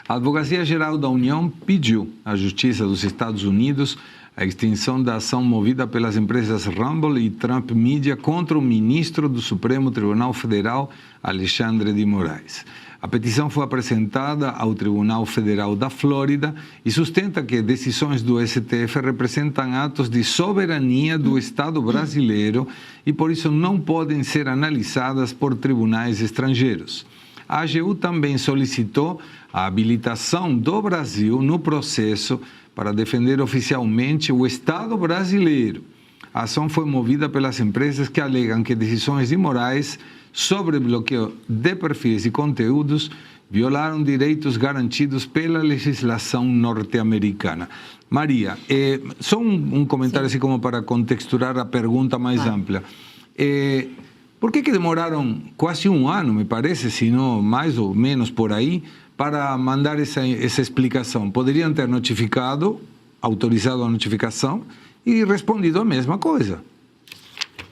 A Advocacia Geral da União pediu à Justiça dos Estados Unidos a extinção da ação movida pelas empresas Rumble e Trump Media contra o ministro do Supremo Tribunal Federal, Alexandre de Moraes. A petição foi apresentada ao Tribunal Federal da Flórida e sustenta que decisões do STF representam atos de soberania do Estado brasileiro e, por isso, não podem ser analisadas por tribunais estrangeiros. A AGU também solicitou a habilitação do Brasil no processo para defender oficialmente o Estado brasileiro. A ação foi movida pelas empresas que alegam que decisões de Moraes sobre bloqueio de perfis e conteúdos violaram direitos garantidos pela legislação norte-americana. Maria, só um comentário assim como para contexturar a pergunta mais ampla. Por que demoraram quase um ano, me parece, se não mais ou menos por aí, para mandar essa explicação? Poderiam ter notificado, autorizado a notificação e respondido a mesma coisa.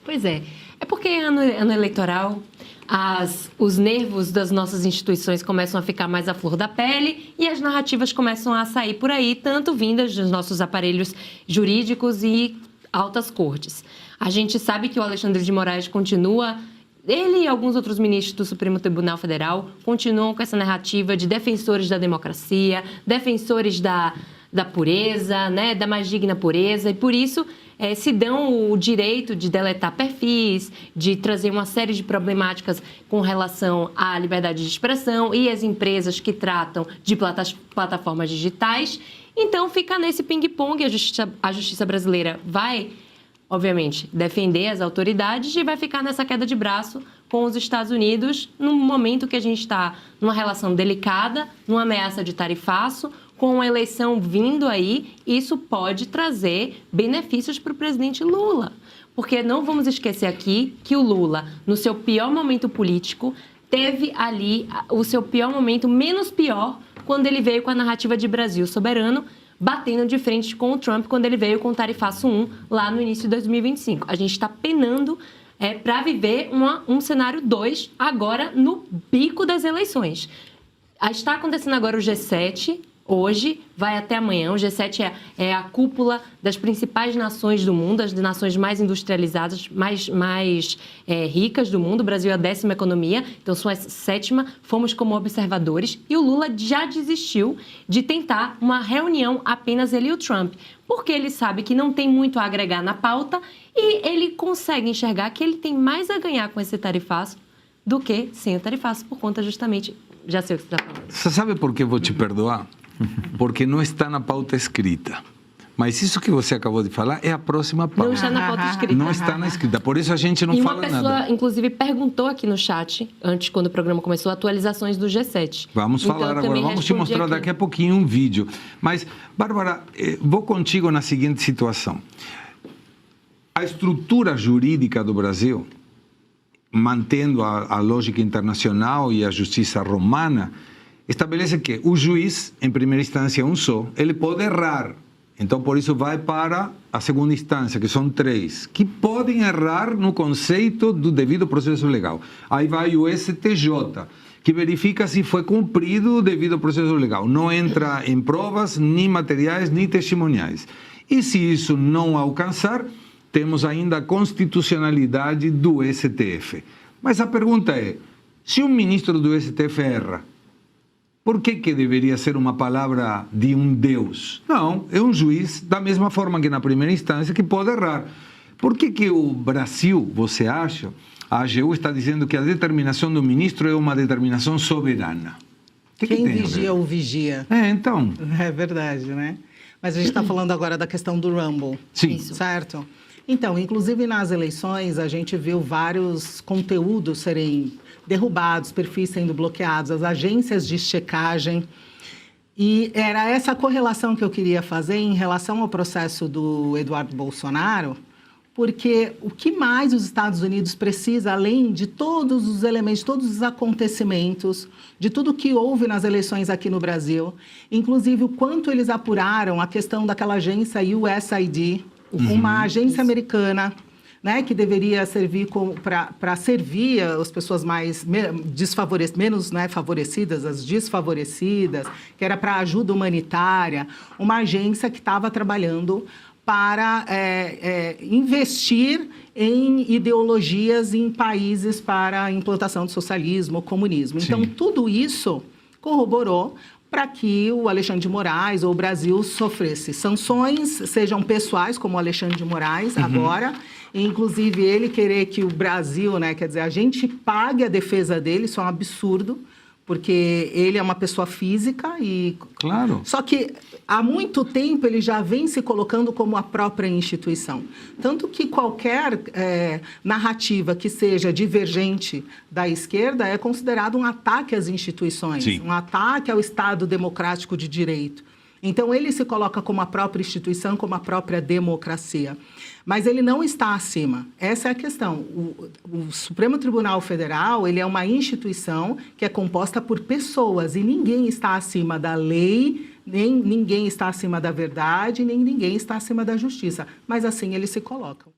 Pois é. É porque ano eleitoral, os nervos das nossas instituições começam a ficar mais à flor da pele e as narrativas começam a sair por aí, tanto vindas dos nossos aparelhos jurídicos e altas cortes. A gente sabe que o Alexandre de Moraes continua, ele e alguns outros ministros do Supremo Tribunal Federal continuam com essa narrativa de defensores da democracia, defensores da pureza, né, da mais digna pureza, e por isso se dão o direito de deletar perfis, de trazer uma série de problemáticas com relação à liberdade de expressão e as empresas que tratam de plataformas digitais. Então, fica nesse ping-pong, a justiça brasileira vai, obviamente, defender as autoridades e vai ficar nessa queda de braço com os Estados Unidos, num momento que a gente está numa relação delicada, numa ameaça de tarifaço, com a eleição vindo aí, isso pode trazer benefícios para o presidente Lula. Porque não vamos esquecer aqui que o Lula, no seu pior momento político, teve ali o seu pior momento menos pior quando ele veio com a narrativa de Brasil soberano, batendo de frente com o Trump quando ele veio com o Tarifaço 1 lá no início de 2025. A gente está penando para viver um cenário 2 agora no pico das eleições. Está acontecendo agora o G7, hoje, vai até amanhã. O G7 é a cúpula das principais nações do mundo, as nações mais industrializadas, mais ricas do mundo. O Brasil é a 10ª economia, então sou a 7ª. Fomos como observadores e o Lula já desistiu de tentar uma reunião apenas ele e o Trump, porque ele sabe que não tem muito a agregar na pauta e ele consegue enxergar que ele tem mais a ganhar com esse tarifaço do que sem o tarifaço, por conta justamente... Já sei o que você está falando. Você sabe por que eu vou te perdoar? Porque não está na pauta escrita. Mas isso que você acabou de falar é a próxima pauta. Não está na pauta escrita. Não está na escrita, por isso a gente não fala nada. E uma pessoa, inclusive, perguntou aqui no chat, antes, quando o programa começou, atualizações do G7. Vamos falar agora, vamos te mostrar aqui daqui a pouquinho um vídeo. Mas, Bárbara, vou contigo na seguinte situação. A estrutura jurídica do Brasil, mantendo a lógica internacional e a justiça romana, estabelece que o juiz, em primeira instância, é um só, ele pode errar. Então, por isso, vai para a segunda instância, que são 3, que podem errar no conceito do devido processo legal. Aí vai o STJ, que verifica se foi cumprido o devido processo legal. Não entra em provas, nem materiais, nem testemunhais. E se isso não alcançar, temos ainda a constitucionalidade do STF. Mas a pergunta é, se um ministro do STF erra, por que deveria ser uma palavra de um Deus? Não, é um juiz, da mesma forma que na primeira instância, que pode errar. Por que o Brasil, você acha, a AGU está dizendo que a determinação do ministro é uma determinação soberana? Quem vigia ou vigia. Então. É verdade, né? Mas a gente está falando agora da questão do Rumble. Sim. Certo? Então, inclusive nas eleições, a gente viu vários conteúdos serem derrubados, perfis sendo bloqueados, as agências de checagem. E era essa correlação que eu queria fazer em relação ao processo do Eduardo Bolsonaro, porque o que mais os Estados Unidos precisa, além de todos os elementos, todos os acontecimentos, de tudo que houve nas eleições aqui no Brasil, inclusive o quanto eles apuraram a questão daquela agência USAID, uma agência americana, né, que deveria servir para servir as pessoas mais menos, né, favorecidas, as desfavorecidas, que era para ajuda humanitária, uma agência que estava trabalhando para investir em ideologias em países para a implantação do socialismo, comunismo. Então, tudo isso corroborou para que o Alexandre de Moraes ou o Brasil sofresse sanções, sejam pessoais, como o Alexandre de Moraes agora, e, inclusive ele querer que o Brasil, né, quer dizer, a gente pague a defesa dele, isso é um absurdo, porque ele é uma pessoa física e... Claro. Só que há muito tempo ele já vem se colocando como a própria instituição. Tanto que qualquer narrativa que seja divergente da esquerda é considerado um ataque às instituições, um ataque ao Estado democrático de direito. Então, ele se coloca como a própria instituição, como a própria democracia. Mas ele não está acima. Essa é a questão. O Supremo Tribunal Federal, ele é uma instituição que é composta por pessoas e ninguém está acima da lei, nem ninguém está acima da verdade, nem ninguém está acima da justiça. Mas assim eles se colocam.